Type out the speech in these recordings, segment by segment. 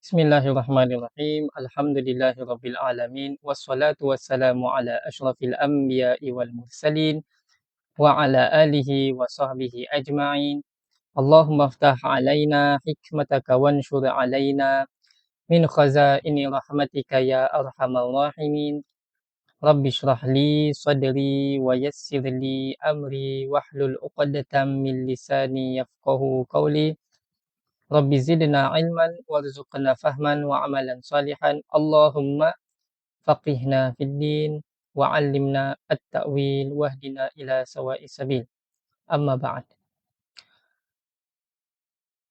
Bismillahirrahmanirrahim. Alhamdulillahirabbil alamin wassalatu wassalamu ala asyrafil anbiya'i wal mursalin wa ala alihi wa sahbihi ajma'in. Allahumma iftah alaina hikmataka wanshur alaina min khazaini rahmatika ya arhamar rahimin. Rabbi shrah li sadri wa yassir li amri wahlul 'uqdatam min lisani yafqahu qawli. Rabbi zidna ilman warzuqna fahman wa amalan salihan. Allahumma faqihna fid din wa 'allimna at-ta'wil wahdina ila sawa'is sabil. Amma ba'd.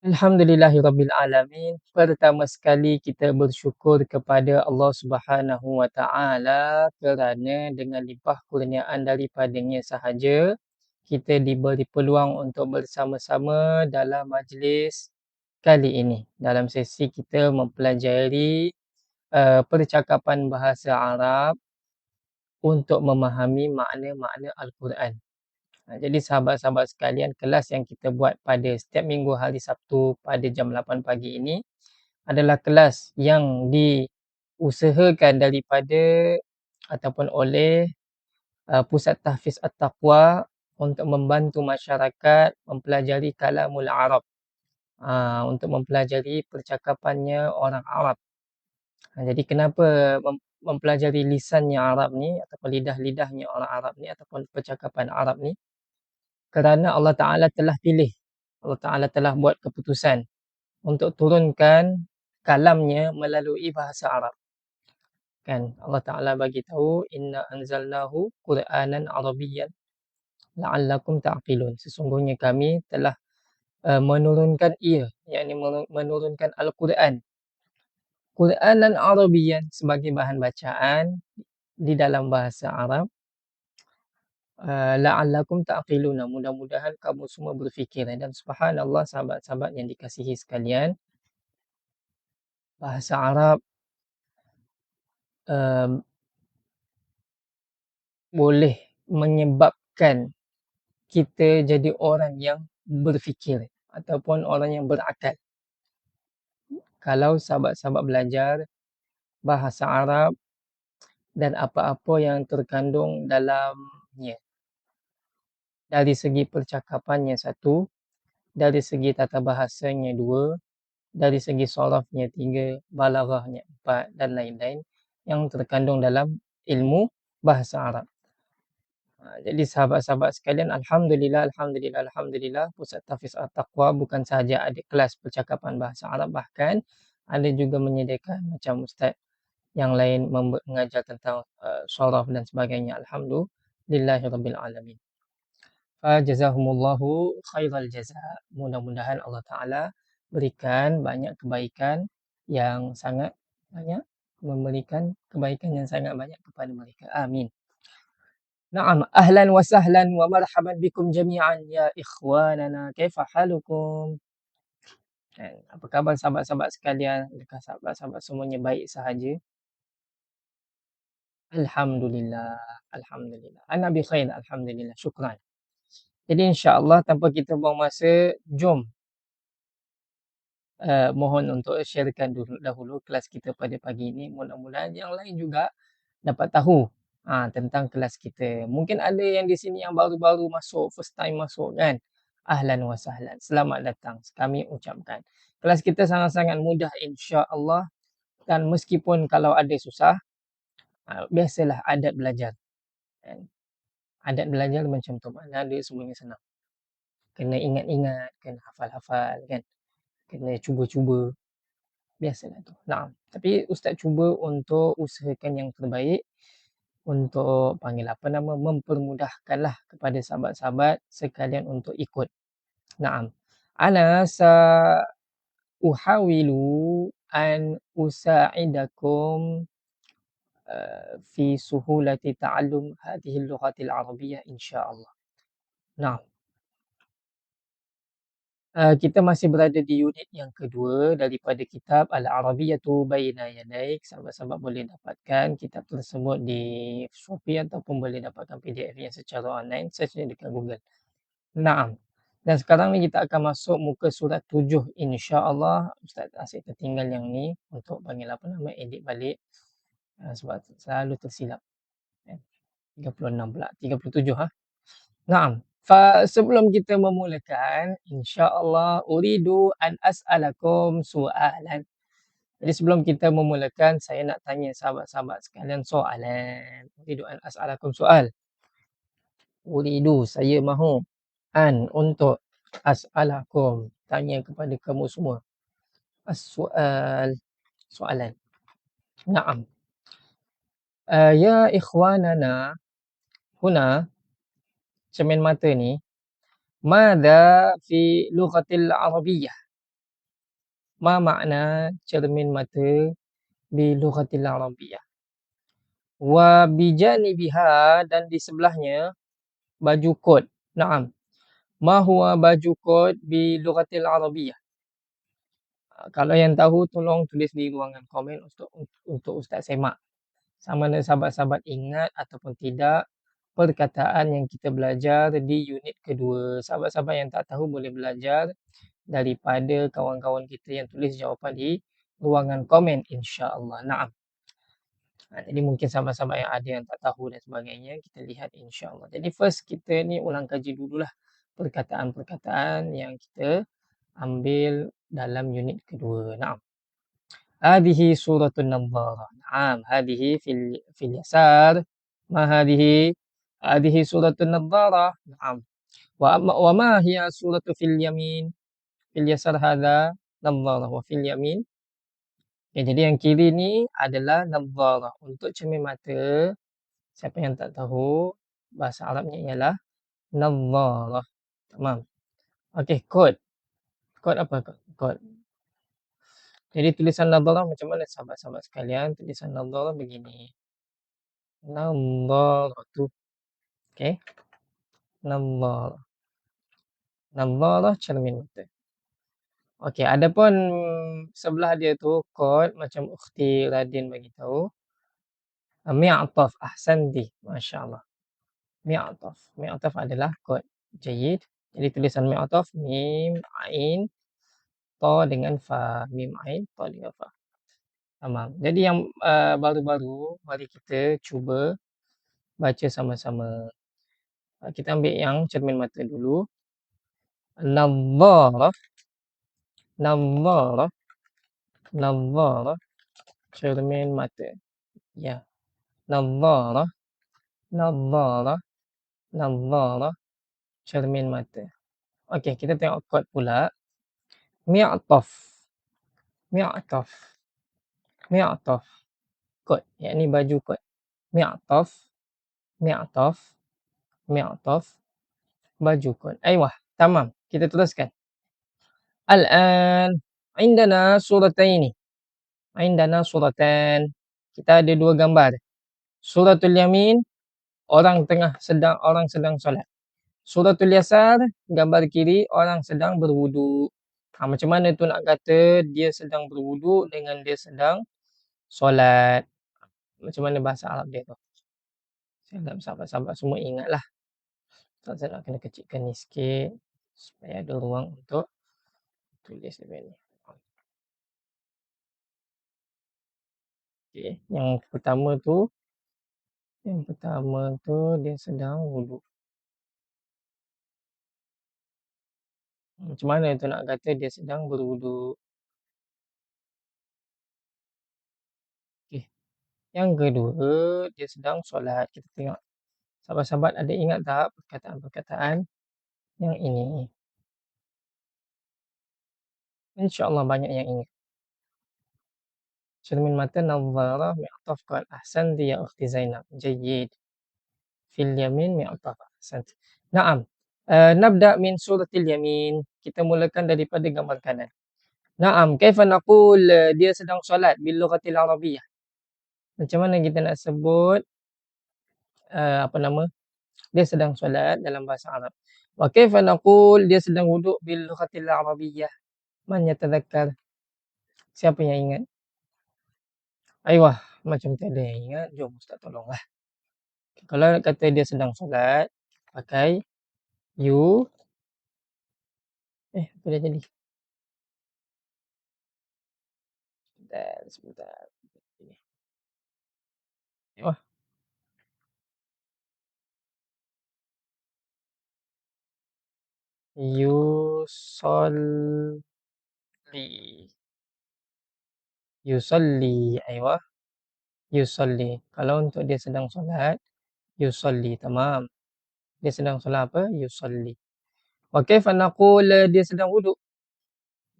Alhamdulillahirabbil alamin. Pertama sekali kita bersyukur kepada Allah Subhanahu wa taala kerana dengan limpah kurniaan daripadanya sahaja kita diberi peluang untuk bersama-sama dalam majlis kali ini. Dalam sesi kita mempelajari percakapan bahasa Arab untuk memahami makna-makna Al-Quran. Jadi sahabat-sahabat sekalian, kelas yang kita buat pada setiap minggu hari Sabtu pada jam 8 pagi ini adalah kelas yang diusahakan daripada ataupun oleh Pusat Tahfiz At-Taqwa untuk membantu masyarakat mempelajari kalamul Arab. Untuk mempelajari percakapannya orang Arab. Jadi kenapa mempelajari lisannya Arab ni ataupun lidah-lidahnya orang Arab ni ataupun percakapan Arab ni? Kerana Allah Ta'ala telah pilih, Allah Ta'ala telah buat keputusan untuk turunkan kalamnya melalui bahasa Arab. Kan Allah Ta'ala bagi tahu, inna anzalnahu Qur'anan Arabiyyan la'allakum ta'qilun. Sesungguhnya kami telah menurunkan ia, yakni menurunkan Al-Quran, Qur'anan Arabiyyan sebagai bahan bacaan di dalam bahasa Arab. La'allakum ta'qiluna, mudah-mudahan kamu semua berfikir. Dan subhanallah sahabat-sahabat yang dikasihi sekalian, bahasa Arab boleh menyebabkan kita jadi orang yang berfikir ataupun orang yang berakal. Kalau sahabat-sahabat belajar bahasa Arab dan apa-apa yang terkandung dalamnya, dari segi percakapannya satu, dari segi tata bahasanya dua, dari segi sorafnya tiga, balaghahnya empat dan lain-lain yang terkandung dalam ilmu bahasa Arab. Jadi sahabat-sahabat sekalian, alhamdulillah Pusat Tahfiz At-Taqwa bukan sahaja ada kelas percakapan bahasa Arab, bahkan ada juga menyediakan macam ustaz yang lain mengajar tentang soraf dan sebagainya. Alhamdulillahirabbil alamin. Jazahumullahu khairal jazaa. Mudah-mudahan Allah Ta'ala berikan banyak kebaikan yang sangat banyak, memberikan kebaikan yang sangat banyak kepada mereka. Amin. Na'am, ahlan wa sahlan wa marhaban bikum jami'an ya ikhwanana. Kaifa halukum? Apa khabar sahabat-sahabat sekalian? Adakah sahabat-sahabat semuanya baik sahaja? Alhamdulillah. Ana bi khair, alhamdulillah. Syukran. Jadi insya-Allah tanpa kita buang masa, jom mohon untuk sharekan dahulu kelas kita pada pagi ini. Mudah-mudahan yang lain juga dapat tahu tentang kelas kita. Mungkin ada yang di sini yang baru-baru masuk, first time masuk kan. Ahlan wa sahlan. Selamat datang. Kami ucapkan. Kelas kita sangat-sangat mudah insya-Allah, dan meskipun kalau ada susah, biasalah adat belajar. Kan. Adat belajar macam tu, mana ada semuanya senang. Kena ingat-ingat, kena hafal-hafal kan. Kena cuba-cuba. Biasalah tu. Nah, tapi ustaz cuba untuk usahakan yang terbaik untuk mempermudahkanlah kepada sahabat-sahabat sekalian untuk ikut. Naam. Ana uhawilu an usa'idakum fi suhulati ta'allum hadhihi al-lughatil arabiyyah insya-Allah. Nah, kita masih berada di unit yang kedua daripada kitab Al-Arabiyyatu Baina Yadaik. Sahabat-sahabat boleh dapatkan kitab tersebut di Shopee ataupun boleh dapatkan PDF-nya secara online, search dekat Google. Naam. Dan sekarang ni kita akan masuk muka surat 7 insya-Allah. Ustaz asyik tertinggal yang ni untuk panggil apa nama, edit balik, sebab selalu tersilap, 36 pula, 37 Naam. Sebelum kita memulakan, insya-Allah uridu an as'alakum su'alan. Jadi sebelum kita memulakan, saya nak tanya sahabat-sahabat sekalian soalan. Uridu an as'alakum soal. Uridu, saya mahu. An, untuk. As'alakum, tanya kepada kamu semua. As-soal, soalan. Naam. Ya ikhwanana, huna, cermin mata ni, mada fi lughatil Arabiyyah? Ma makna cermin mata bi lughatil Arabiyyah? Wa bijanibiha, dan di sebelahnya baju kot. Naam. Ma huwa baju kot bi lughatil Arabiyyah? Kalau yang tahu tolong tulis di ruangan komen untuk Ustaz semak. Sama ada sahabat-sahabat ingat ataupun tidak perkataan yang kita belajar di unit kedua. Sahabat-sahabat yang tak tahu boleh belajar daripada kawan-kawan kita yang tulis jawapan di ruangan komen insya-Allah. Naam. Jadi mungkin sahabat-sahabat yang ada yang tak tahu dan sebagainya, kita lihat insya-Allah. Jadi first kita ni ulang kaji dululah perkataan-perkataan yang kita ambil dalam unit kedua. Naam. Hadhihi suratun nadharah. Naam, hadhihi fil yasar. Ma hadhihi? Hadhihi suratun nadharah. Naam. Wa ma hiya suratu fil yamin? Fil yasar hadha nadharah wa fil yamin. Okay, jadi yang kiri ni adalah nadharah untuk cermin mata. Siapa yang tak tahu, bahasa Arabnya ialah nadharah. Tamam. Okey, kod. Kod apa? Kod. Jadi tulisan nadharah macam mana sahabat-sahabat sekalian? Tulisan nadharah begini. Nadharah tu. Okey. Nadharah. Nadharah cermin mata. Okey, adapun sebelah dia tu kod macam ukhti Radin bagi tahu. Mi'taf, ahsanti. Masya-Allah. Mi'taf. Mi'taf adalah kod. Jayyid. Jadi tulisan mi'taf mim ain ta dengan fa. Mim ain ta dengan fa. Tamam. Jadi yang baru-baru mari kita cuba baca sama-sama. Kita ambil yang cermin mata dulu. Nadharah. Nadharah. Nadharah. Cermin mata. Ya. Nadharah. Nadharah. Nadharah. Cermin mata. Okey, kita tengok kod pula. Mi'taf. Mi'taf. Mi'taf. Kod. Yakni baju kod. Mi'taf. Mi'taf. Mi'taf. Baju kod. Aywah. Tamam. Kita teruskan. Al-an. Indana surataini. Indana suratan. Kita ada dua gambar. Suratul yamin. Orang sedang solat. Suratul yasar. Gambar kiri. Orang sedang berwuduk. Macam mana tu nak kata dia sedang berwuduk dengan dia sedang solat. Macam mana bahasa Arab dia tu? Saya harap sahabat-sahabat semua ingatlah. Saya nak kena kecilkan ni sikit supaya ada ruang untuk tulis lebih ni. Okey, yang pertama tu dia sedang wuduk. Macam mana tu nak kata dia sedang berwuduk? Okey. Yang kedua, dia sedang solat. Kita tengok. Sahabat-sahabat ada ingat tak perkataan-perkataan yang ini? InsyaAllah banyak yang ingat. Cermin mata nadharah mi'taf qal ahsanti ya ukhti Zainab. Jayyid. Fil yamin mi'taf ahsanti. Naam. Nabda min suratil yamin. Kita mulakan daripada gambar kanan. Naam. Kaifa naqul dia sedang solat bil lughatil Arabiyyah? Macam mana kita nak sebut dia sedang solat dalam bahasa Arab? Wa kaifa naqul dia sedang wuduk bil lughatil Arabiyyah? Man yatadhakkar? Siapa yang ingat? Aywah, macam tak ada yang ingat. Jom Ustaz tolonglah. Kalau nak kata dia sedang solat, pakai Apa dah jadi? Sebentar. Wah, yusolli. Yusolli. Aywa. Yusolli. Kalau untuk dia sedang solat, yusolli. Tamam. Dia sedang solat apa? Yusolli. Wa kaifa naqul dia sedang wuduk?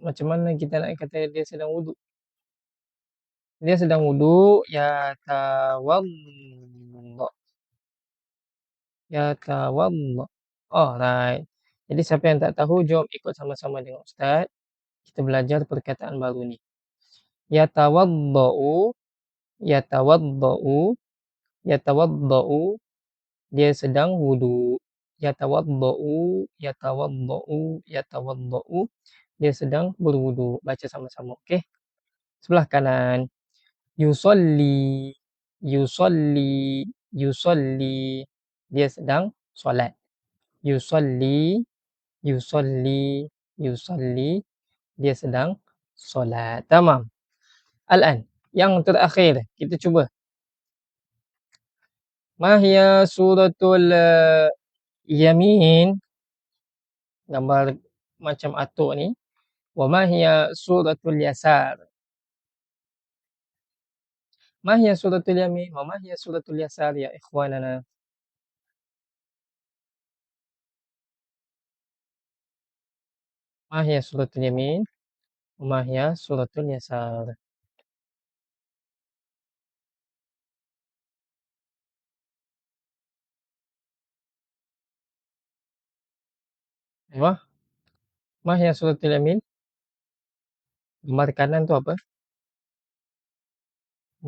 Macam mana kita nak kata dia sedang wuduk? Dia sedang wuduk, yatawadda. Yatawadda. Alright. Jadi siapa yang tak tahu, jom ikut sama-sama dengan ustaz. Kita belajar perkataan baru ni. Yatawaddau, yatawaddau, yatawaddau, dia sedang wuduk. Yatawaddau, yatawaddau, yatawaddau, dia sedang berwuduk. Baca sama-sama, okey? Sebelah kanan. Yusolli, yusolli, yusolli, dia sedang solat. Yusolli, yusolli, yusolli, dia sedang solat. Tamam. Al-an, yang terakhir kita cuba. Ma hiya suratul yamin, gambar macam atuk ni. Wa ma hiya suratul yasar. Ma hiya suratul yamin wa ma hiya suratul yasar ya ikhwanana. Ma hiya suratul yamin wa ma hiya suratul yasar. Aywa. Ma hiya suratul yamin? Gambar kanan tu apa?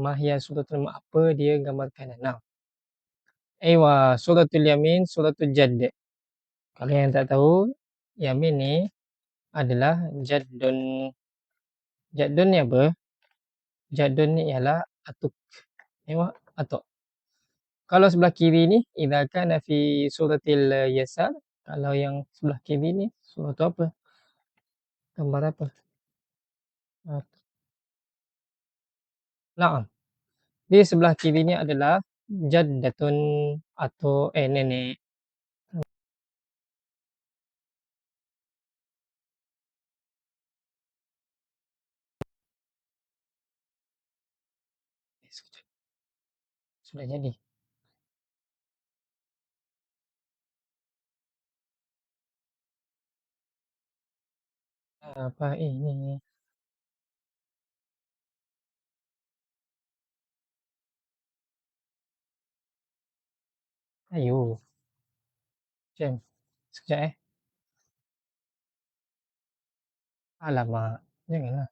Ma hiya suratul apa dia gambar kanan? Nah. Aywa, suratul yamin, suratul jadd. Kalau yang tak tahu, yamin ni adalah jaddun. Jaddun ni apa? Jaddun ni ialah atuk. Aywa, atuk. Kalau sebelah kiri ni, idza kana fi suratil yasar, kalau yang sebelah kiri ni, surah tu apa? Gambar apa? Ah, Naam. Di sebelah kiri ni adalah jaddatun atau nenek. Sudah jadi. Apa ini? Ayo, jam. Sekejap Alamak, janganlah.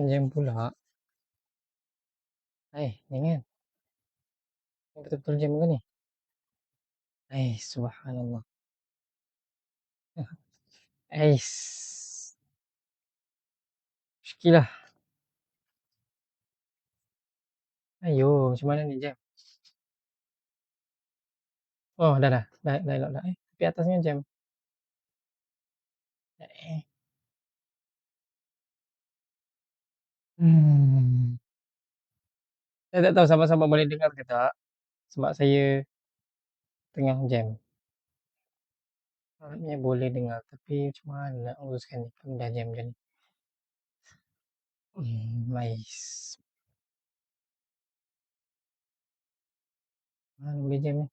Jam pula. Jangan. Betul-betul jam ke ni? Subhanallah. Muskilah. Ayo, macam mana ni jam? Oh, dah. Dah elok dah. Tapi atasnya jam. Eh. Hmm. Saya tak tahu sama-sama boleh dengar ke tak. Sebab saya tengah jam. Harapnya boleh dengar. Tapi macam mana nak uruskan ni. Kan dah jam macam ni. Mais. Mana boleh jam ni.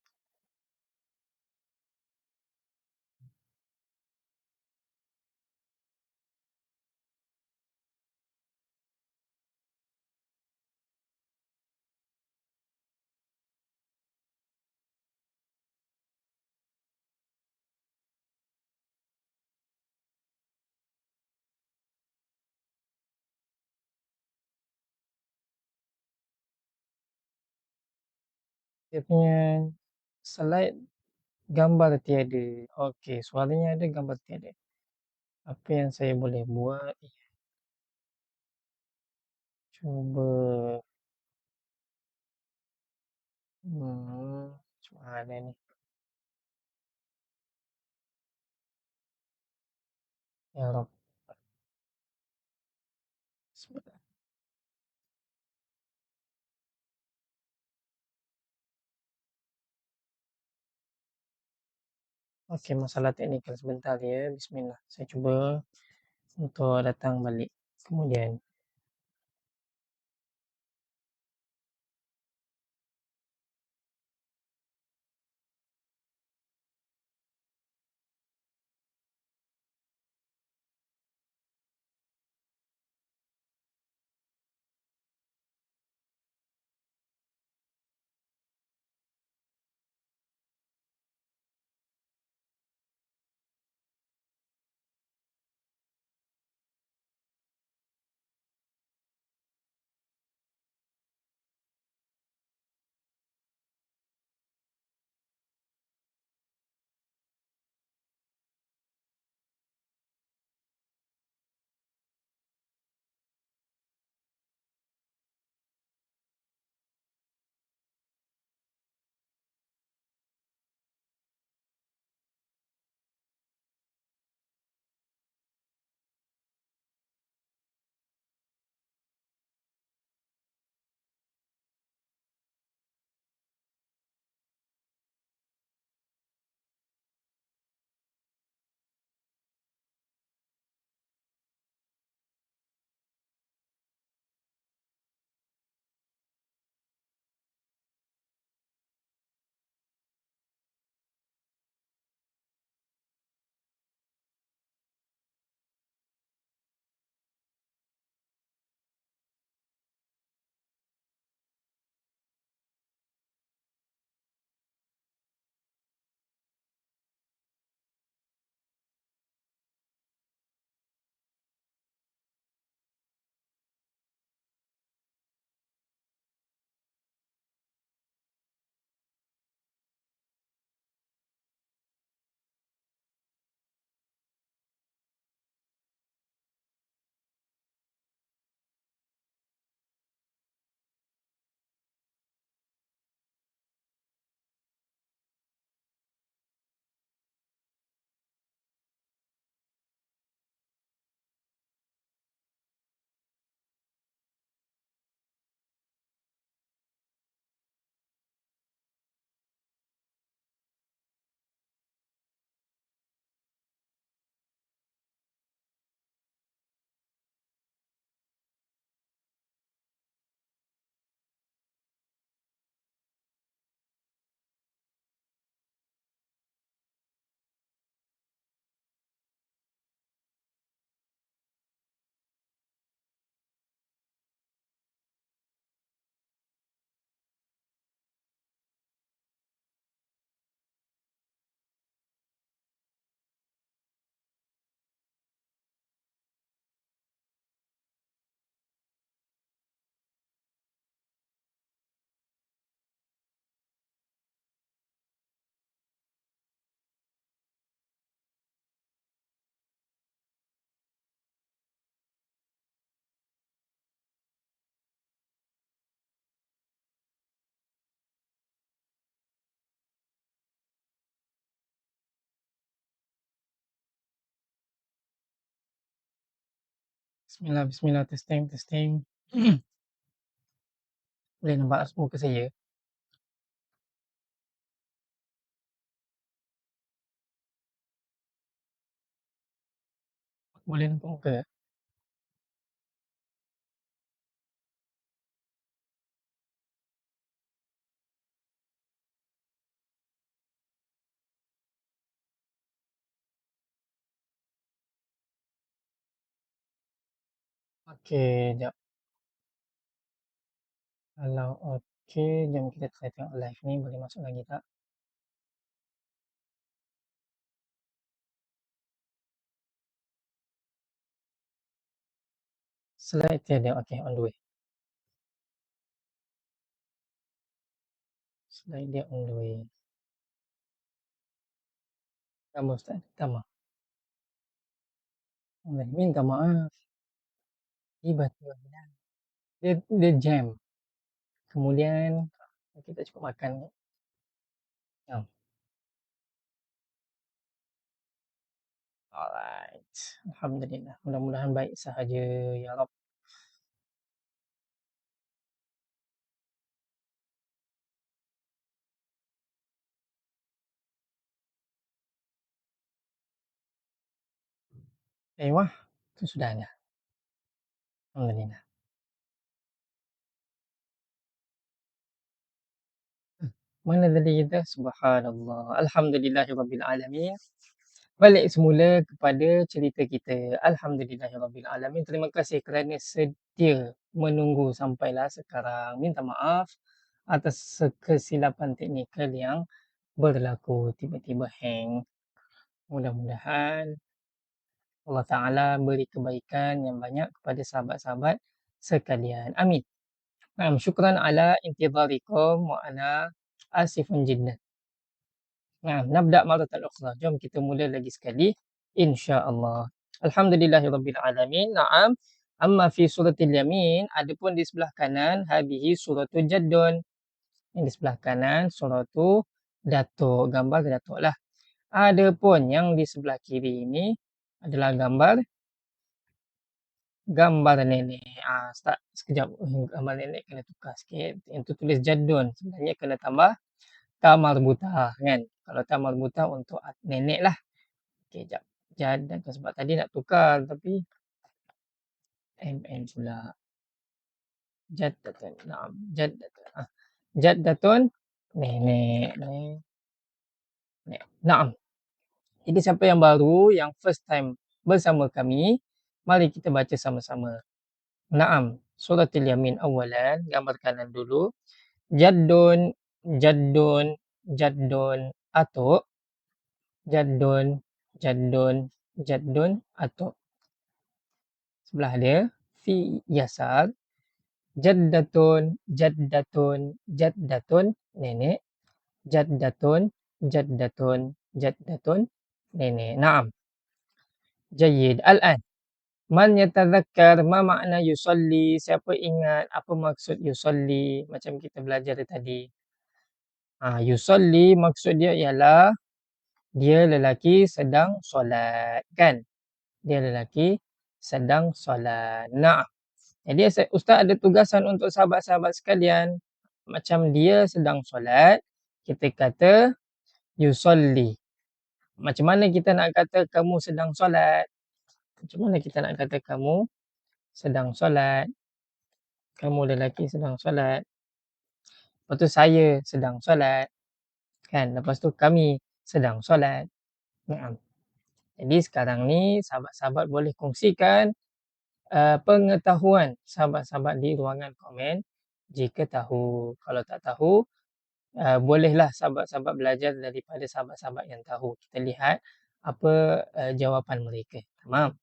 Dia punya slide gambar tiada. Okey, suaranya ada, gambar tiada. Apa yang saya boleh buat? Cuba. Macam mana ni? Ya Rob. Bismillah. Oke, masalah teknikal sebentar ya. Bismillah. Saya coba untuk datang balik. Kemudian, Bismillah, Bismillah, testing, testing. Boleh nampak muka saya? Boleh nampak muka? Oke, jap. Kalau oke, jom kita try tengok live ni. Boleh masuk lagi tak? Slide tiada. Okey, on the way. Slide dia on the way. Tambah Ustaz, tambah. Minta maaf. Tiba-tiba dia jam. Kemudian kita cukup makan. Ya. Alright. Alhamdulillah, mudah-mudahan baik sahaja ya Rabb. Wah, itu sudah ada. Alhamdulillah. Hmm, mana tadi kita? Subhanallah. Alhamdulillahirabbil alamin. Balik semula kepada cerita kita. Alhamdulillahirabbil alamin. Terima kasih kerana sedia menunggu sampailah sekarang. Minta maaf atas kesilapan teknikal yang berlaku, tiba-tiba hang. Mudah-mudahan Allah Ta'ala beri kebaikan yang banyak kepada sahabat-sahabat sekalian. Amin. Syukran ala intidharikum wa ana asifun jiddan. Nabda' maratan ukhra. Jom kita mula lagi sekali insya-Allah. Alhamdulillahirabbil alamin. Naam. Amma fi suratil yamin, adapun di sebelah kanan hadhihi suratul jaddun. Yang di sebelah kanan suratu datuk, gambar datuk lah. Adapun yang di sebelah kiri ini adalah gambar nenek. Start sekejap. Gambar nenek kena tukar sikit. Yang tu tulis jaddun. Sebenarnya kena tambah ta marbutah kan. Kalau ta marbutah untuk nenek lah. Okey, jap. Jad sebab tadi nak tukar tapi pula. Jaddatun. Naam. Jaddatun. Jaddatun nenek. Nenek. Naam. Jadi siapa yang baru, yang first time bersama kami, mari kita baca sama-sama. Naam. Suratul Yamin awalan, gambar kanan dulu. Jaddun, jaddun, jaddun, atuk. Jaddun, jaddun, jaddun, atuk. Sebelah dia, fi yasar. Jaddatun, jaddatun, jaddatun, nenek. Jaddatun, jaddatun, jaddatun, nenek. Naam. Jayyid. Al-an. Man yatadhakkar ma makna yusalli? Siapa ingat apa maksud yusalli? Macam kita belajar tadi. Yusalli maksud dia ialah dia lelaki sedang solat kan? Dia lelaki sedang solat. Nah, jadi ustaz ada tugasan untuk sahabat-sahabat sekalian. Macam dia sedang solat, kita kata yusalli. Macam mana kita nak kata kamu sedang solat? Macam mana kita nak kata kamu sedang solat? Kamu lelaki sedang solat. Lepas tu saya sedang solat. Kan? Lepas tu kami sedang solat. Naam. Jadi sekarang ni sahabat-sahabat boleh kongsikan pengetahuan sahabat-sahabat di ruangan komen jika tahu. Kalau tak tahu, bolehlah sahabat-sahabat belajar daripada sahabat-sahabat yang tahu. Kita lihat apa jawapan mereka. Tamam.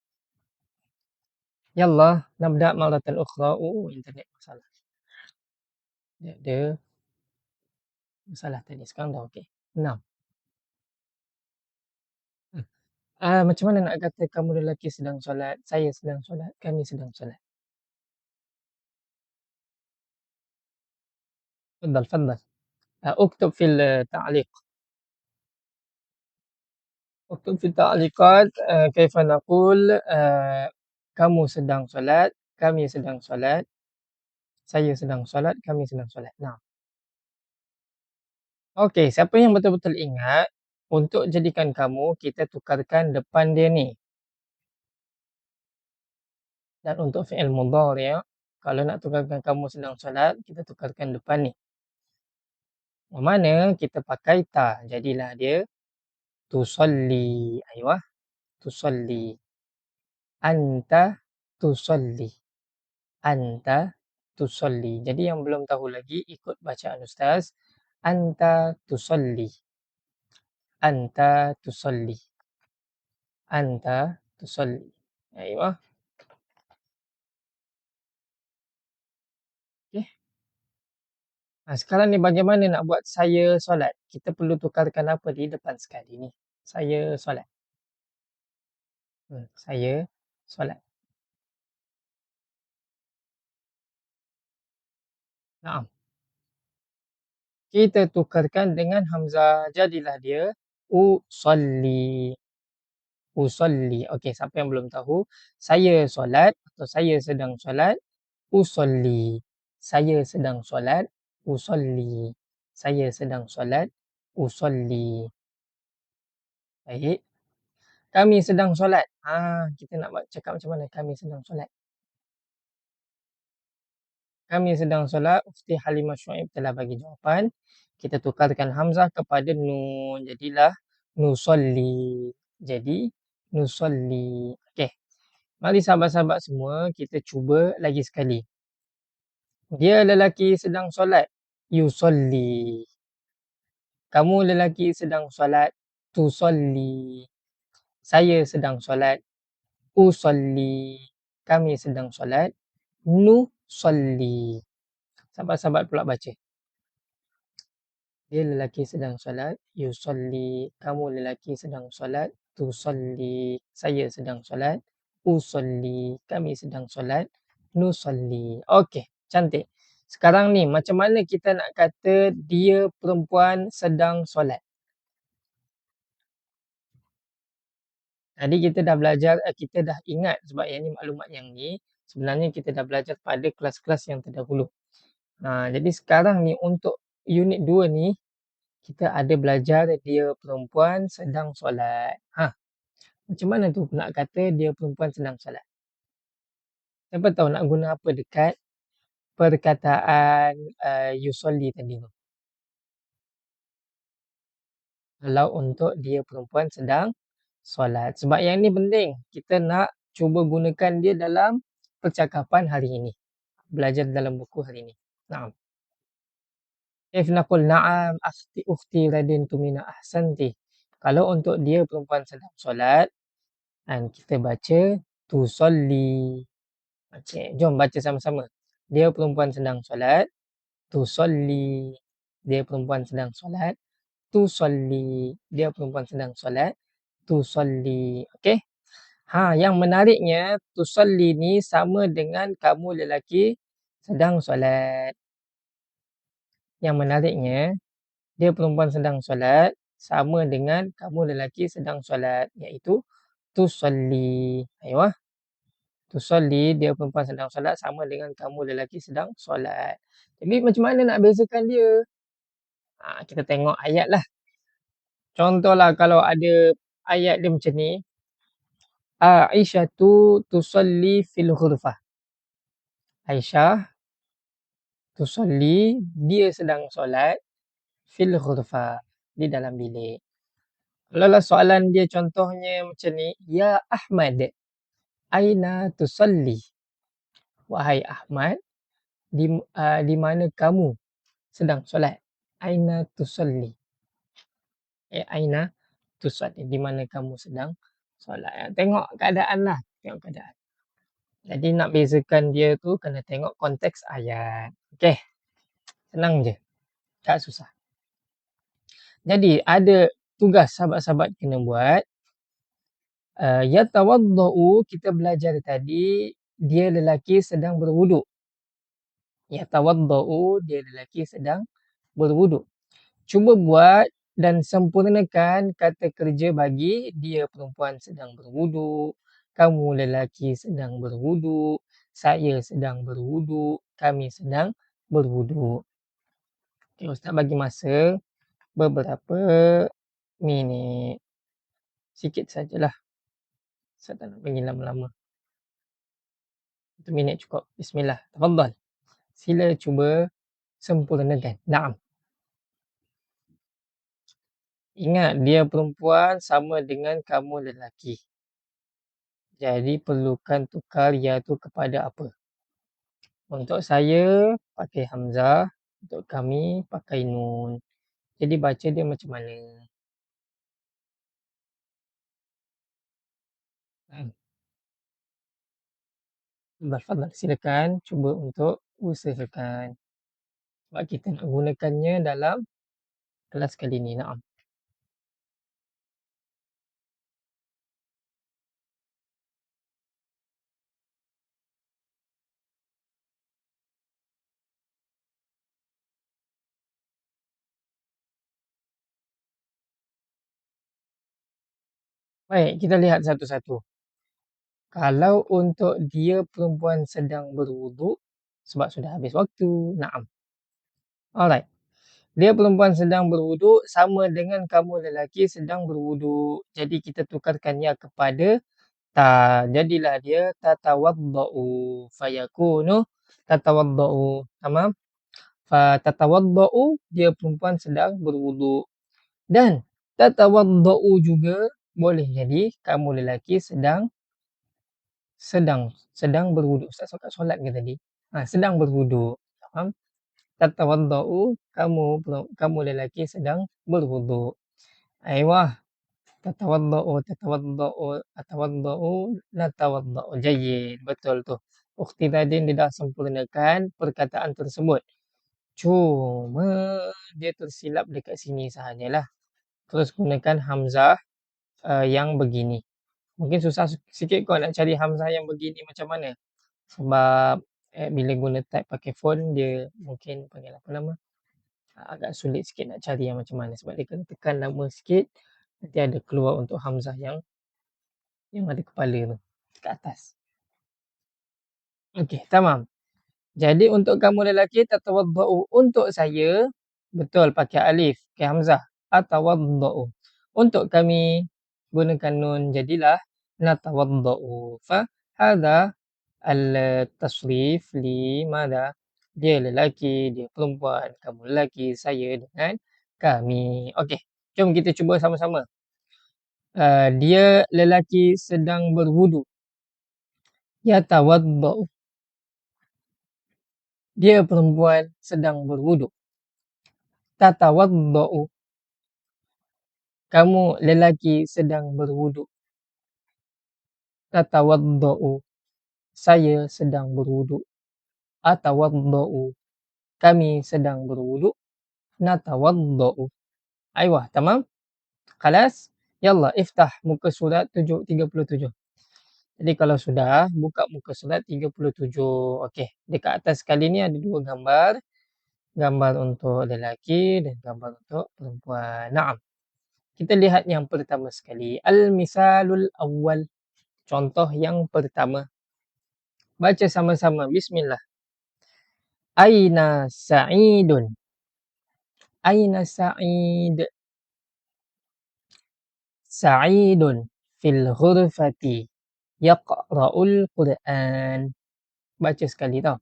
Yallah, nabda' maratan ukhra. Internet masalah. Dia ada masalah tadi. Sekarang dah okey. 6. Macam mana nak kata kamu lelaki sedang solat, saya sedang solat, kami sedang solat? تفضل تفضل. اكتب في التعليق. اكتب في التعليقات كيف نقول kamu sedang solat, kami sedang solat, saya sedang solat, kami sedang solat. Nah. Okey, siapa yang betul-betul ingat untuk jadikan kamu kita tukarkan depan dia ni. Dan untuk fi'il mudhari' kalau nak tukarkan kamu sedang solat, kita tukarkan depan ni. Yang mana kita pakai ta. Jadilah dia tusalli. Aywa. Tusalli. Anta tusalli. Anta tusalli. Jadi yang belum tahu lagi ikut bacaan ustaz. Anta tusalli. Anta tusalli. Anta tusalli. Aywa. Okey. Sekarang ni bagaimana nak buat saya solat? Kita perlu tukarkan apa di depan sekali ni? Saya solat. Saya solat. Naam. Kita tukarkan dengan hamzah. Jadilah dia usalli. usolli. Okey, siapa yang belum tahu, saya solat atau saya sedang solat, usolli. Saya sedang solat, usolli. Saya sedang solat, usolli. Baik. Kami sedang solat. Kita nak cakap macam mana kami sedang solat? Kami sedang solat, Ufti Halimah Syuaib telah bagi jawapan. Kita tukarkan hamzah kepada nun. Jadilah nusolli. Jadi nusolli. Okey. Mari sahabat-sahabat semua kita cuba lagi sekali. Dia lelaki sedang solat. Yusolli. Kamu lelaki sedang solat. Tusolli. Saya sedang solat. Usolli. Kami sedang solat. Nusolli. Sahabat-sahabat pula baca. Dia lelaki sedang solat. Yusolli. Kamu lelaki sedang solat. Tusolli. Saya sedang solat. Usolli. Kami sedang solat. Nusolli. Okey, cantik. Sekarang ni macam mana kita nak kata dia perempuan sedang solat? Tadi kita dah belajar, kita dah ingat sebab yang ni maklumat yang ni sebenarnya kita dah belajar pada kelas-kelas yang terdahulu. Jadi sekarang ni untuk unit 2 ni kita ada belajar dia perempuan sedang solat. Macam mana tu nak kata dia perempuan sedang solat? Siapa tahu nak guna apa dekat perkataan yusolli tadi tu? Kalau untuk dia perempuan sedang solat. Sebab yang ni penting. Kita nak cuba gunakan dia dalam percakapan hari ini. Belajar dalam buku hari ini. Naam. If naqul na'am ukhti radintu mina ahsanti. Kalau untuk dia perempuan sedang solat, dan kita baca tusolli. Okey, jom baca sama-sama. Dia perempuan sedang solat, tusolli. Dia perempuan sedang solat, tusolli. Dia perempuan sedang solat, tusolli. Okey? Yang menariknya tusolli ni sama dengan kamu lelaki sedang solat. Yang menariknya dia perempuan sedang solat sama dengan kamu lelaki sedang solat, iaitu tusolli. Ayuh. Tusolli, dia perempuan sedang solat sama dengan kamu lelaki sedang solat. Jadi macam mana nak bezakan dia? Kita tengok ayat lah. Contohlah kalau ada ayat dia macam ni. Aisyah tu tusolli fil ghurfah. Aisyah tusolli, dia sedang solat fil ghurfah, di dalam bilik. Kalau lah soalan dia contohnya macam ni. Ya Ahmad, aina tusolli? Wahai Ahmad, di mana kamu sedang solat? Aina tusolli? Aina tusolli? Di mana kamu sedang solat? Tengok keadaan lah. Tengok keadaan. Jadi nak bezakan dia tu kena tengok konteks ayat. Okey. Senang je. Tak susah. Jadi ada tugas sahabat-sahabat kena buat. Yatawaddau, kita belajar tadi dia lelaki sedang berwuduk. Yatawaddau, dia lelaki sedang berwuduk. Cuba buat dan sempurnakan kata kerja bagi dia perempuan sedang berwuduk, kamu lelaki sedang berwuduk, saya sedang berwuduk, kami sedang berwuduk. Okay, Ustaz bagi masa beberapa minit. Sikit sajalah. Saya tak nak bagi lama-lama. 1 minit cukup. Bismillah. Tafadhal. Sila cuba sempurnakan. Naam. Ingat, dia perempuan sama dengan kamu lelaki. Jadi perlukan tukar ya tu kepada apa? Untuk saya pakai hamzah, untuk kami pakai nun. Jadi baca dia macam mana? Tafadhal, silakan cuba untuk usahakan. Sebab kita nak gunakannya dalam kelas kali ini. Naam. Baik, kita lihat satu-satu. Kalau untuk dia perempuan sedang berwuduk sebab sudah habis waktu. Naam. Alright. Dia perempuan sedang berwuduk sama dengan kamu lelaki sedang berwuduk. Jadi kita tukarkannya kepada ta. Jadilah dia tatawaddau. Fayakunu tatawaddau. Tamam? Tatawaddau dia perempuan sedang berwuduk. Dan tatawaddau juga boleh jadi kamu lelaki sedang sedang sedang berwuduk. Ustaz cakap solat ke tadi? Sedang berwuduk. Faham? Tatawaddau kamu lelaki sedang berwuduk. Aiwah. Tatawaddau, natawaddau. Jayyid. Betul tu. Ukhti tadi dia dah sempurnakan perkataan tersebut. Cuma dia tersilap dekat sini sahajalah. Terus gunakan hamzah yang begini. Mungkin susah sikit kot nak cari hamzah yang begini macam mana. Sebab bila guna type pakai phone dia mungkin panggil apa nama, agak sulit sikit nak cari yang macam mana. Sebab dia kena tekan lama sikit, nanti ada keluar untuk hamzah yang ada kepala tu dekat atas. Okey, tamam. Jadi untuk kamu lelaki tatawaddau, untuk saya betul pakai alif, pakai hamzah. Atawaddau. Untuk kami gunakan nun, jadilah natawaddau. Fa hadha al-tasrif li madha? Dia lelaki, dia perempuan, kamu lelaki, saya dengan kami. Okey, jom kita cuba sama-sama. Dia lelaki sedang berwuduk. Yatawaddau. Dia perempuan sedang berwuduk. Tatawaddau. Kamu lelaki sedang berwuduk. Tatawaddau. Saya sedang berwuduk. Atawaddau. Kami sedang berwuduk. Natawaddau. Aywa, tamam? Khalas? Yalla, iftah muka surat 37. Jadi kalau sudah, buka muka surat 37. Okey, dekat atas sekali ni ada dua gambar. Gambar untuk lelaki dan gambar untuk perempuan. Naam. Kita lihat yang pertama sekali. Al-misalul awwal. Contoh yang pertama. Baca sama-sama. Bismillah. Aina Sa'idun. Aina Sa'id. Sa'idun fil ghurfati. Yaqra'ul Qur'an. Baca sekali tau.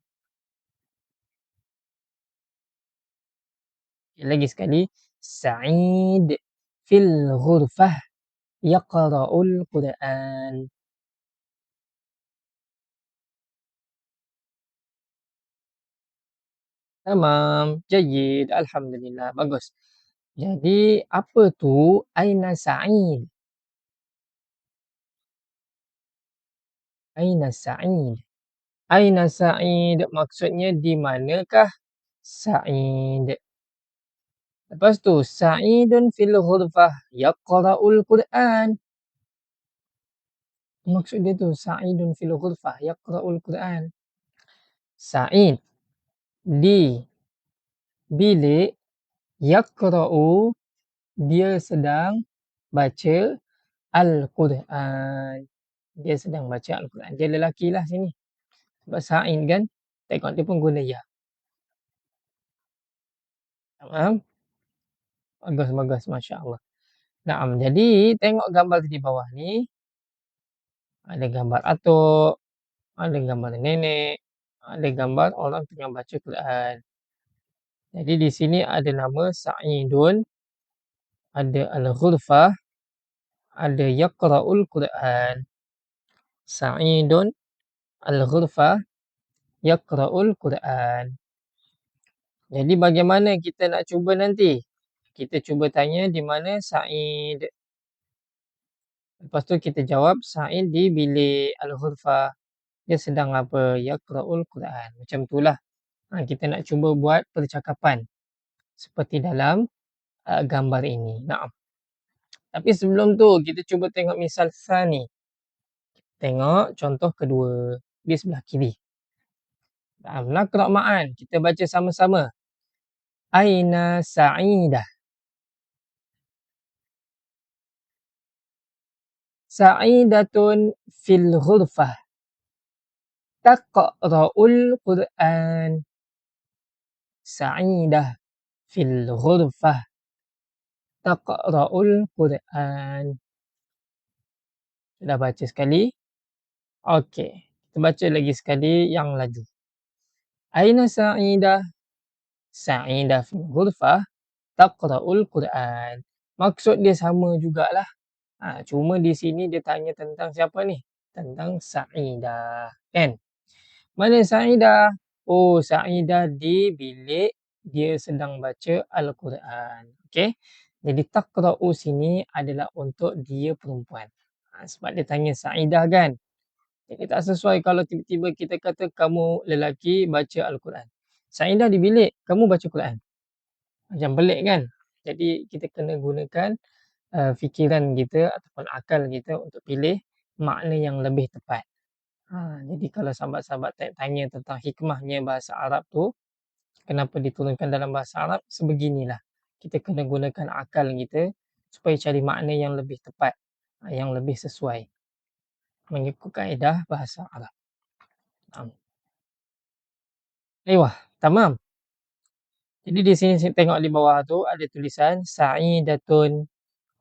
Lagi sekali. Sa'id fil ghurfah. Yaqra'ul Qur'an. Tamam. Jayyid. Alhamdulillah. Bagus. Jadi, apa tu Aina Sa'id? Aina Sa'id? Aina Sa'id maksudnya di manakah Sa'id? Lepas tu, Sa'idun fil ghurfah yaqra'ul Qur'an. Maksud dia tu, Sa'idun fil ghurfah yaqra'ul Qur'an. Sa'id di bilik, yaqra'u dia sedang baca Al-Quran. Dia sedang baca Al-Quran. Dia lelaki lah sini. Sebab Sa'id kan. Tengok dia pun guna ya. Faham? Bagus. Masya Allah. Naam. Jadi tengok gambar di bawah ni. Ada gambar atuk. Ada gambar nenek. Ada gambar orang tengah baca Quran. Jadi di sini ada nama Sa'idun. Ada Al-Ghurfah. Ada Yaqra'ul Quran. Sa'idun Al-Ghurfah Yaqra'ul Quran. Jadi bagaimana kita nak cuba nanti? Kita cuba tanya di mana Sa'id. Lepas tu kita jawab Sa'id di bilik Al-Ghurfah. Dia sedang apa? Yaqra'ul Quran. Macam itulah. Kita nak cuba buat percakapan. Seperti dalam gambar ini. Naam. Tapi sebelum tu kita cuba tengok misal sani. Tengok contoh kedua di sebelah kiri. Naqra' ma'an. Kita baca sama-sama. Aina Sa'idah. Sa'idatun fil ghurfah taqra'ul Qur'an. Sa'idah fil ghurfah taqra'ul Qur'an. Sudah baca sekali? Okey, kita baca lagi sekali yang laju. Aina Sa'idah? Sa'idah fil ghurfah taqra'ul Qur'an. Maksud dia sama jugalah. Cuma di sini dia tanya tentang siapa ni? Tentang Sa'idah, kan? Mana Sa'idah? Oh, Sa'idah di bilik dia sedang baca Al-Quran. Okey. Jadi taqra'u sini adalah untuk dia perempuan. Sebab dia tanya Sa'idah kan. Jadi tak sesuai kalau tiba-tiba kita kata kamu lelaki baca Al-Quran. Sa'idah di bilik, kamu baca Quran. Macam pelik kan? Jadi kita kena gunakan fikiran kita ataupun akal kita untuk pilih makna yang lebih tepat. Jadi kalau sahabat-sahabat tanya tentang hikmahnya bahasa Arab tu, kenapa diturunkan dalam bahasa Arab, sebeginilah. Kita kena gunakan akal kita supaya cari makna yang lebih tepat, yang lebih sesuai mengikut kaedah bahasa Arab. Aywa, tamam. Jadi di sini saya tengok di bawah tu ada tulisan Sa'idatun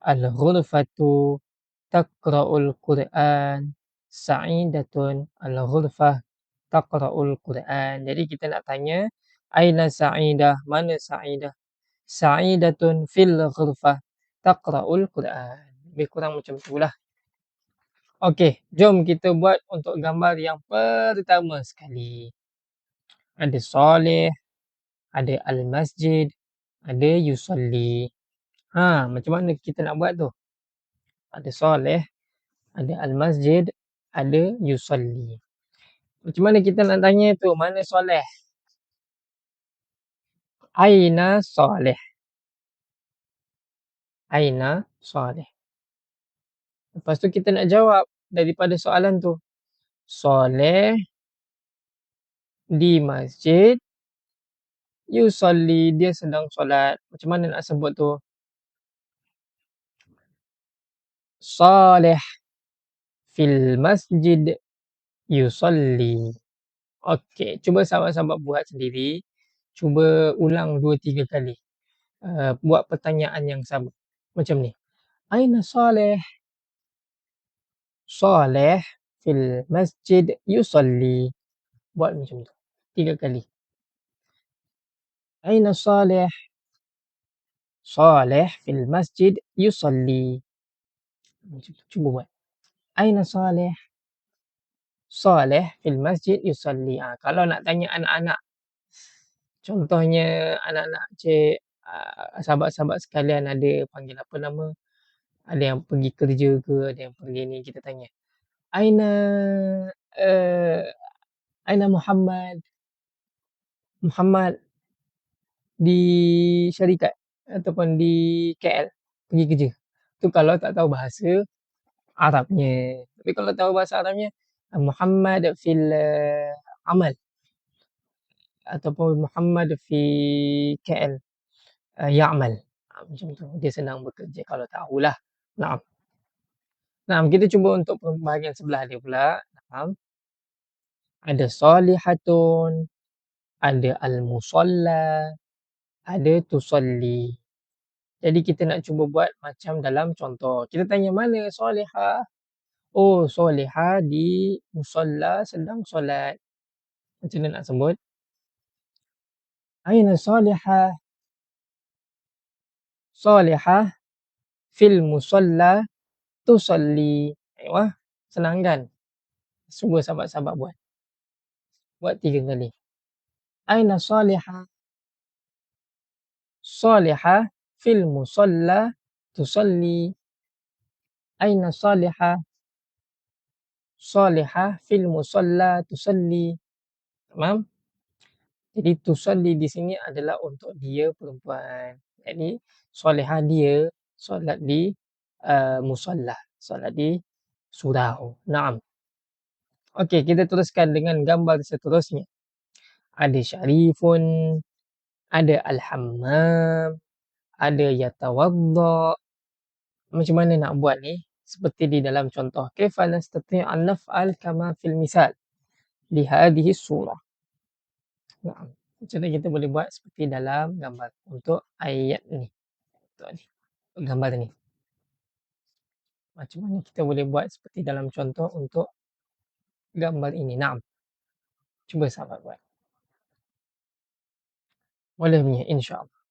al-ghurfatu taqra'ul Qur'an. Sa'idatun al-ghurfah taqra'ul Qur'an. Jadi kita nak tanya, aina Sa'idah? Mana Sa'idah? Sa'idatun fil ghurfah taqra'ul Qur'an. Lebih kurang macam itulah. Okey, jom kita buat untuk gambar yang pertama sekali. Ada soleh, ada al-masjid, ada yusalli. Macam mana kita nak buat tu? Ada soleh, ada al-masjid, ada yusalli. Macam mana kita nak tanya tu? Mana soleh? Aina soleh? Aina soleh? Lepas tu kita nak jawab daripada soalan tu. Soleh di masjid, yusalli, dia sedang solat. Macam mana nak sebut tu? Soleh fil masjid yusalli. Okey, cuba sahabat-sahabat buat sendiri. Cuba ulang 2-3 kali. Buat pertanyaan yang sama. Macam ni. Aina Saleh? Saleh fil masjid yusalli. Buat macam tu. 3 kali. Aina Saleh? Saleh fil masjid yusalli. Macam tu. Cuba buat. Aina Saleh? Saleh fil masjid yusalli. Kalau nak tanya anak-anak, contohnya anak-anak cik, sahabat-sahabat sekalian ada panggil apa nama, ada yang pergi kerja ke, ada yang pergi ni, kita tanya. Aina Aina Muhammad? Muhammad di syarikat ataupun di KL pergi kerja. Tu kalau tak tahu bahasa Arabnya. Tapi kalau tahu bahasa Arabnya, Muhammad fil amal ataupun Muhammad fi KL ya'mal. Macam tu. Dia senang bekerja kalau tahulah. Naam. Naam, kita cuba untuk bahagian sebelah dia pula. Naam. Ada salihatun, ada al-musalla, ada tusalli. Jadi kita nak cuba buat macam dalam contoh. Kita tanya mana solihah? Oh, solihah di musalla sedang solat. Macam mana nak sebut? Aina solihah? Solihah fil musalla tusalli. Wah, senang kan? Cuba sahabat-sahabat buat. Buat 3 kali. Aina salihah? Salihah fil musalla tusalli. Aina salihah? Salihah fil musalla tusalli. Tamam? Jadi tusalli di sini adalah untuk dia perempuan. Jadi salihah dia solat di musalla, solat di surau. Naam. Okey, kita teruskan dengan gambar seterusnya. Ada syarifun, ada al-hammam, ada yatawadda. Macam mana nak buat ni? seperti di dalam contoh. Kaifa nastati' an naf'al kama fil misal li hadhihi surah. Na'am. Macam mana kita boleh buat seperti dalam gambar untuk ayat ni. Untuk ni. Gambar ni. Macam mana kita boleh buat seperti dalam contoh untuk gambar ini. Naam. Cuba sahabat buat. Boleh punya insya-Allah.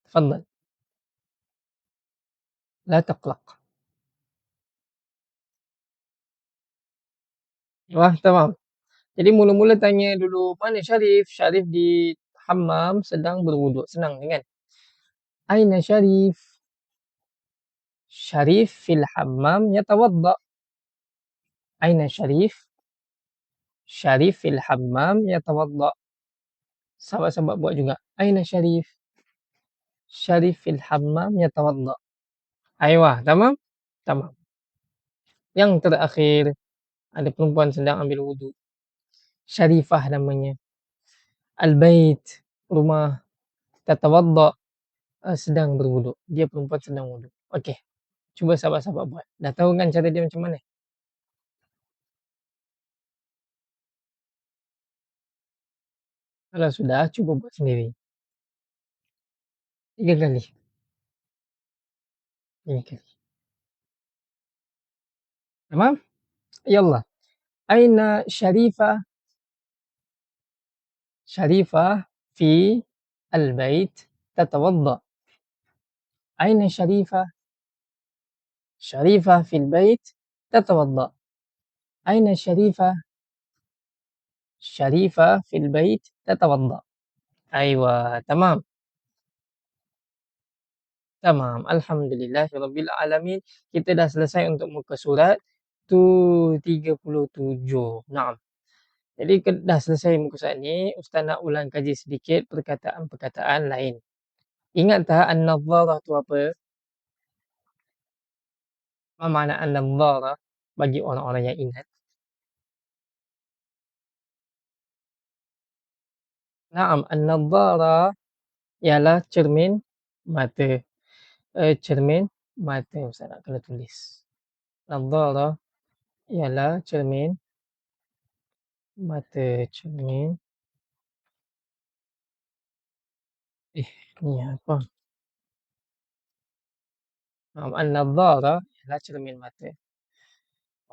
Tafadhal. La taqlaq. Wah, tamam. Jadi mula-mula tanya dulu, mana Syarif? Syarif di hammam sedang berwuduk. Senang kan? Aina Syarif? Syarif fil hammam yatawadda. Aina Syarif? Syarif fil hammam yatawadda. Sahabat-sahabat buat juga. Aina Syarif? Syarif fil hammam yatawadda. Aywa, tamam? Tamam. Yang terakhir, ada perempuan sedang ambil wuduk. Syarifah namanya. Al-bait, rumah. Tatawadda, sedang berwuduk. Dia perempuan sedang wuduk. Okey. Cuba sahabat-sahabat buat. Dah tahu kan cara dia macam mana? Kalau sudah, cuba buat sendiri. 3 kali. 3 kali. Tamam? Yallah. Aina Syarifah? Syarifah fi al-bait tatawadda. Aina Syarifah? Syarifah fil bait tatawadda. Aina Syarifah? Syarifah fil bait tatawadda. Aywa, tamam. Tamam. Alhamdulillahirabbil alamin. Kita dah selesai untuk muka surat 37. Naam. Jadi dah selesai muka surat ni, ustaz nak ulang kaji sedikit perkataan-perkataan lain. Ingat tak an-nadharah tu apa? Apa makna an-nadharah bagi orang-orang yang ingat? Naam, an-nadharah ialah cermin mata. Cermin mata. Ustaz nak kena tulis. Nadharah ialah cermin mata. Cermin. Ni apa? Naam, an-nadharah ialah cermin mata.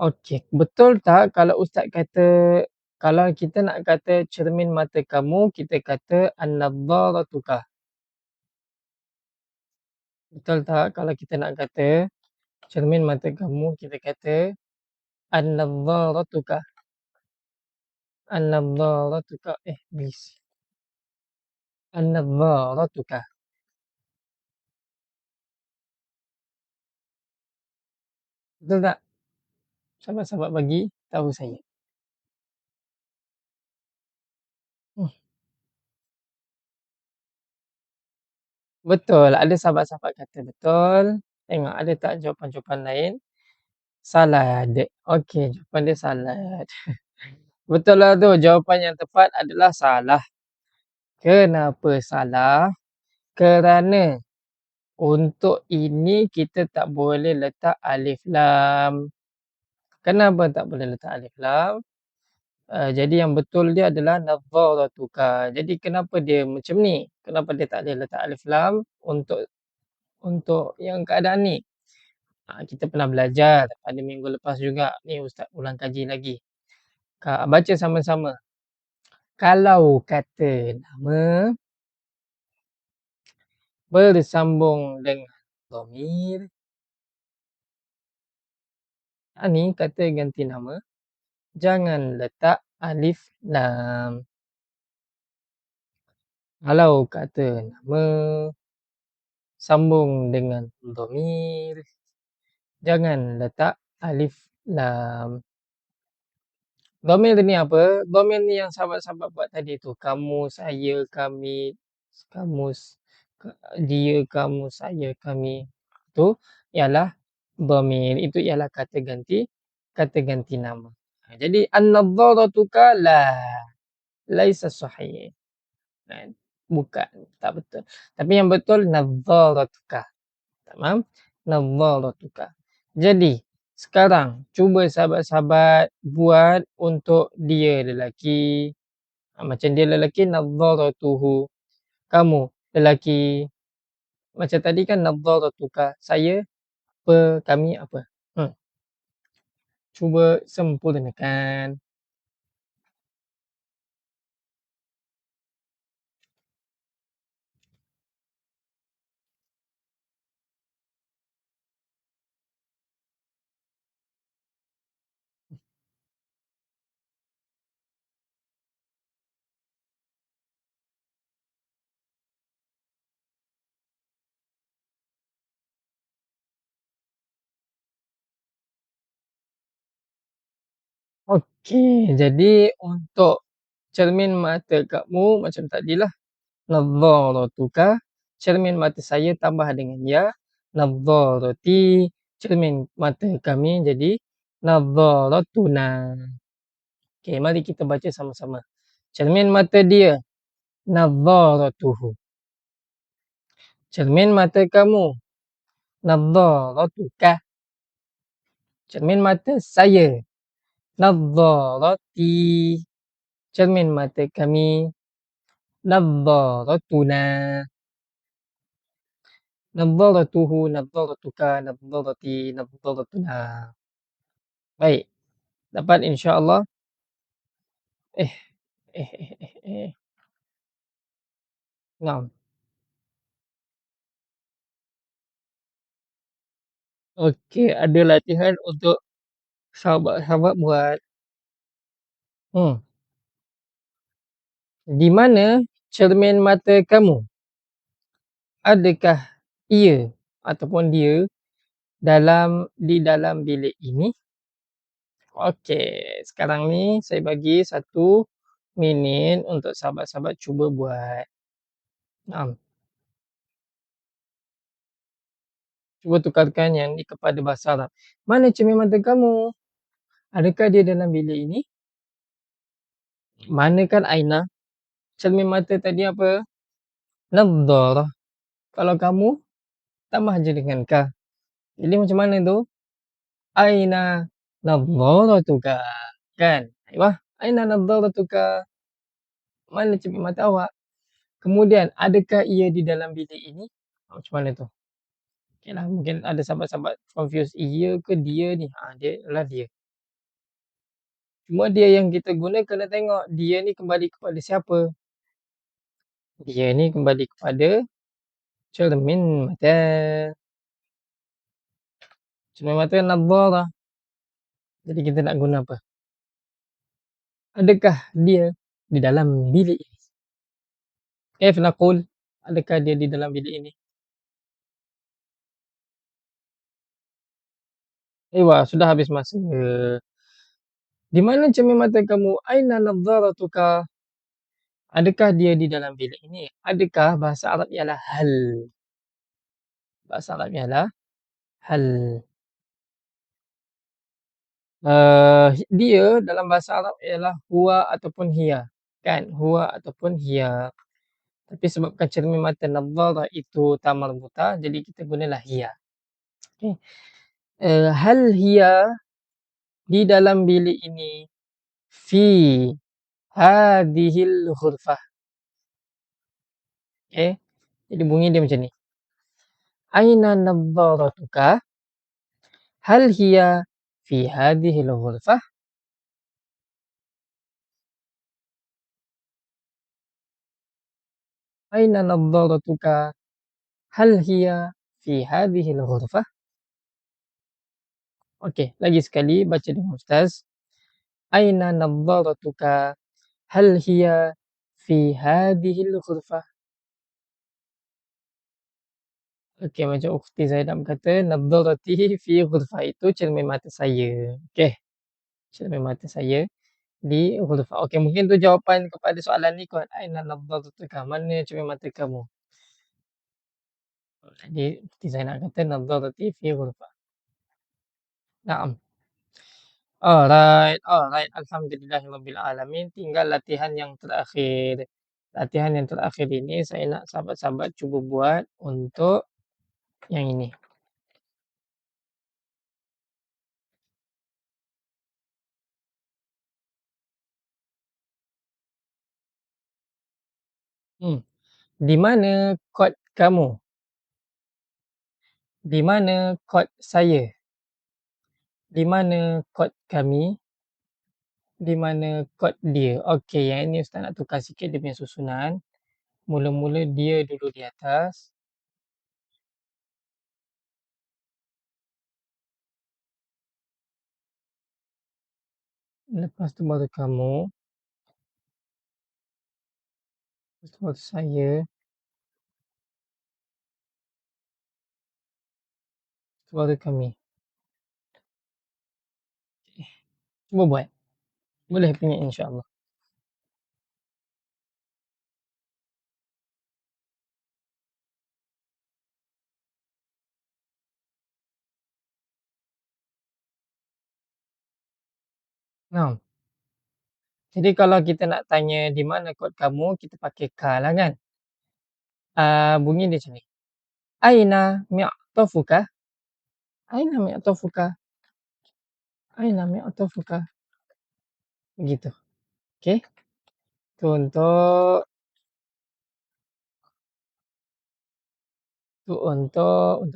Okey, betul tak kalau ustaz kata, kalau kita nak kata cermin mata kamu, kita kata an-nadharatuka? Betul tak kalau kita nak kata cermin mata kamu, kita kata an-nadharatuka? An-nadharatuka. Bising. An-nadharatuka. Betul tak? Sahabat-sahabat bagi tahu saya. Hmm, betul. Ada sahabat-sahabat kata betul. Tengok ada tak jawapan-jawapan lain? Salah ada. Okey, jawapan dia salah. Betul lah tu. Jawapan yang tepat adalah salah. Kenapa salah? Kerana untuk ini kita tak boleh letak alif lam. Kenapa tak boleh letak alif lam? Jadi yang betul dia adalah nadharatuka. Jadi kenapa dia macam ni? Kenapa dia tak boleh letak alif lam untuk yang keadaan ni? Kita pernah belajar pada minggu lepas juga. Ni ustaz ulang kaji lagi. Baca sama-sama. Kalau kata nama bersambung dengan dhamir, ni kata ganti nama, jangan letak alif lam. Kalau kata nama sambung dengan dhamir, jangan letak alif lam. Dhamir ni apa? Dhamir ni yang sahabat-sahabat buat tadi tu. Kamu, saya, kami, kamu, dia, kamu, saya, kami. Tu ialah dhamir. Itu ialah kata ganti nama. Jadi an-nadharatuka laisa sahih. Bukan, tak betul. Tapi yang betul nadharatuka. Tamam? Nadharatuka. Jadi Sekarang cuba sahabat-sahabat buat untuk dia lelaki. Macam dia lelaki nadharatuhu. Kamu lelaki macam tadi kan nadharatuka. Saya apa, kami apa. Hmm, cuba sempurnakan. Okey, jadi untuk cermin mata kamu macam tadilah. Nadharatuka, cermin mata saya tambah dengan ya. Nadharati, cermin mata kami jadi nadharatuna. Okey, mari kita baca sama-sama. Cermin mata dia, nadharatuhu. Cermin mata kamu, nadharatuka. Cermin mata saya, nadharati. Cermin mata kami, nadharatuna. Nadharatuhu, nadharatuka, nadharati, nadharatuna. Baik, dapat insya-Allah. Eh, eh. Naam. Okey, ada latihan untuk sahabat-sahabat buat. Hmm. Di mana cermin mata kamu? Adakah ia ataupun dia di dalam bilik ini? Okey, sekarang ni saya bagi 1 minit untuk sahabat-sahabat cuba buat. Naam. Cuba tukarkan yang ni kepada bahasa Arab. Mana cermin mata kamu? Adakah dia dalam bilik ini? Mana kan aina? Cermin mata tadi apa? Nadharah. Kalau kamu tambah je dengan ka. Jadi macam mana tu? Aina nadharatuka. Kan? Aywa, aina nadharatuka? Mana cermin mata awak? Kemudian, adakah ia di dalam bilik ini? Macam mana tu? Okeylah, mungkin ada sahabat-sahabat confuse ia ke dia ni. Dia adalah dia. Cuma dia yang kita guna kena tengok dia ni kembali kepada siapa? Dia ni kembali kepada cermin mata. Cermin mata nadharah. Jadi kita nak guna apa? Adakah dia di dalam bilik ini? Kaif naqul? Adakah dia di dalam bilik ini? Aywa, sudah habis masa. Di mana cermin mata kamu? Aina nadharatuka? Adakah dia di dalam bilik ini? Adakah bahasa Arab ialah hal. Bahasa Arab ialah hal. Dia dalam bahasa Arab ialah huwa ataupun hiya. Kan? Huwa ataupun hiya. Tapi sebabkan cermin mata nadharah itu ta marbuta, jadi kita gunalah hiya. Okey. Hal hiya di dalam bilik ini fi hadhil ghurfah. Okey. Jadi bunyi dia macam ni. Aina nadharatuka? Hal hiya fi hadhil ghurfah? Aina nadharatuka? Hal hiya fi hadhil ghurfah? Okey, lagi sekali baca dengan ustaz. Aina nadharatuka? Hal hiya fi hadhil ghurfah? Okey, macam ukhti saya nak berkata nadharati fi ghurfah itu cermin mata saya. Okey, cermin mata saya di ghurfah. Okey, mungkin tu jawapan kepada soalan ni kot. Aina nadharatuka? Mana cermin mata kamu? Jadi ukhti saya nak kata nadharati fi ghurfah. Naam. Alright. Alhamdulillahirabbil alamin. Tinggal latihan yang terakhir. Latihan yang terakhir ini saya nak sahabat-sahabat cuba buat untuk yang ini. Hmm. Di mana kod kamu? Di mana kod saya? Di mana kod kami? Di mana kod dia? Okey, yang ini ustaz nak tukar sikit dia punya susunan. Mula-mula dia dulu di atas, lepas tu baru kamu, lepas tu baru saya, lepas tu baru kami. Cuba buat. Boleh punya insya-Allah. Naam. Jadi kalau kita nak tanya di mana kod kamu, kita pakai ka lah kan. Bunyi dia macam ni. Aina mi'tafuka? Aina mi'tafuka? Aina mi'tafuka? Begitu. Okey. Tu untuk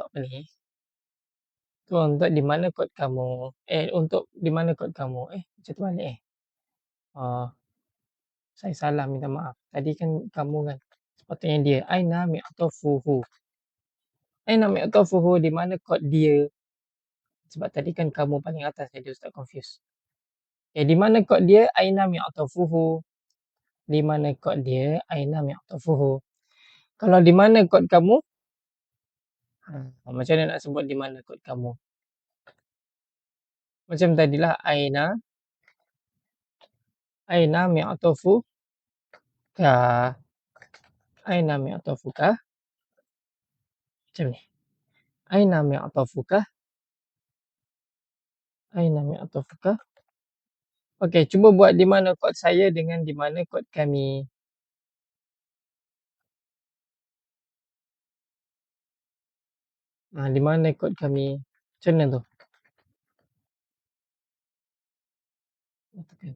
apa ni? Tu untuk di mana kod kamu. Untuk di mana kod kamu. Macam terbalik Oh, saya salah minta maaf. Tadi kan kamu kan. Sepatutnya dia. Aina mi'tafuhu. Aina mi'tafuhu, di mana kod dia? Sebab tadi kan kamu paling atas jadi ustaz confuse. Di mana kod dia? Aina mi'tafuhu. Di mana kod dia? Aina mi'tafuhu. Kalau di mana kod kamu? Macam mana nak sebut di mana kod kamu? Macam tadilah aina mi'tafuka. Aina mi'tafuka. Macam ni. Aina mi'tafuka. Aina mi'tafuka. Okey, cuba buat di mana kod saya dengan di mana kod kami. Di mana kod kami? Macam mana tu? Tekan.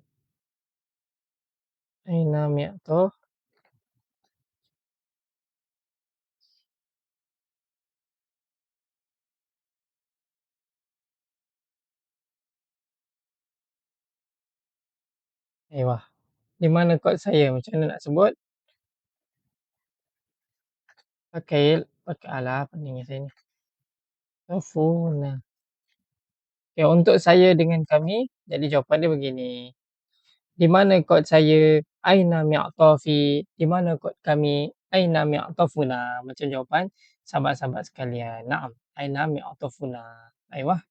Aina mi'taf. Wah. Di mana kod saya? Macam mana nak sebut? Pakai alah peningnya saya ni. Tafuna. Okay, untuk saya dengan kami, jadi jawapan dia begini. Di mana kod saya? Aina mi'tafi. Di mana kod kami? Aina mi'tafuna. Macam jawapan sahabat-sahabat sekalian. Naam. Aina mi'tafuna. Aywa.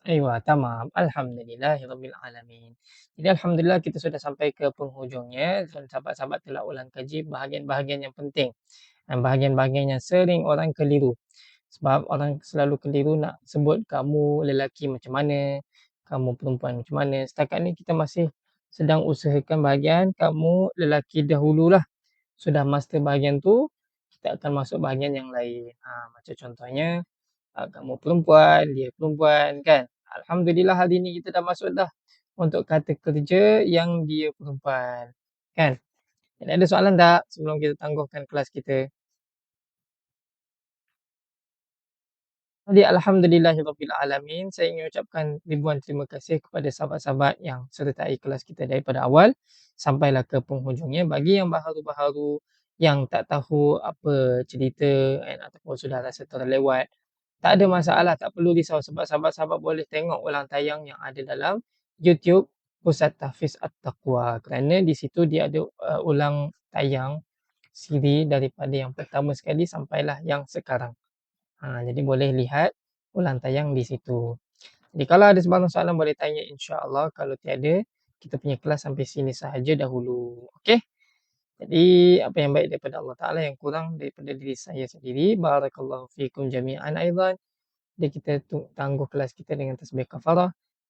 Aywa, tamam. Alhamdulillahirabbil alamin. Jadi alhamdulillah kita sudah sampai ke penghujungnya dan sahabat-sahabat telah ulang kaji bahagian-bahagian yang penting dan bahagian-bahagian yang sering orang keliru. Sebab orang selalu keliru nak sebut kamu lelaki macam mana, kamu perempuan macam mana. Setakat ni kita masih sedang usahakan bahagian kamu lelaki dahululah. Sudah master bahagian tu, kita akan masuk bahagian yang lain. Macam contohnya, kamu perempuan, dia perempuan kan. Alhamdulillah hari ni kita dah masuk dah untuk kata kerja yang dia perempuan. Kan? Jadi ada soalan tak sebelum kita tangguhkan kelas kita? Jadi alhamdulillahirabbil alamin, saya ingin ucapkan ribuan terima kasih kepada sahabat-sahabat yang sertai kelas kita daripada awal sampailah ke penghujungnya. Bagi yang baharu-baharu yang tak tahu apa cerita ataupun sudah rasa terlewat, tak ada masalah, tak perlu risau sebab sahabat-sahabat boleh tengok ulang tayang yang ada dalam YouTube Pusat Tahfiz At-Taqwa kerana di situ dia ada ulang tayang siri daripada yang pertama sekali sampailah yang sekarang. Jadi boleh lihat ulang tayang di situ. Jadi kalau ada sebarang soalan boleh tanya insya-Allah, kalau tiada kita punya kelas sampai sini sahaja dahulu. Okey? Jadi apa yang baik daripada Allah Taala, yang kurang daripada diri saya sendiri. Barakallahu fiikum jami'an aidan. Jadi kita tangguh kelas kita dengan tasbih kafarah.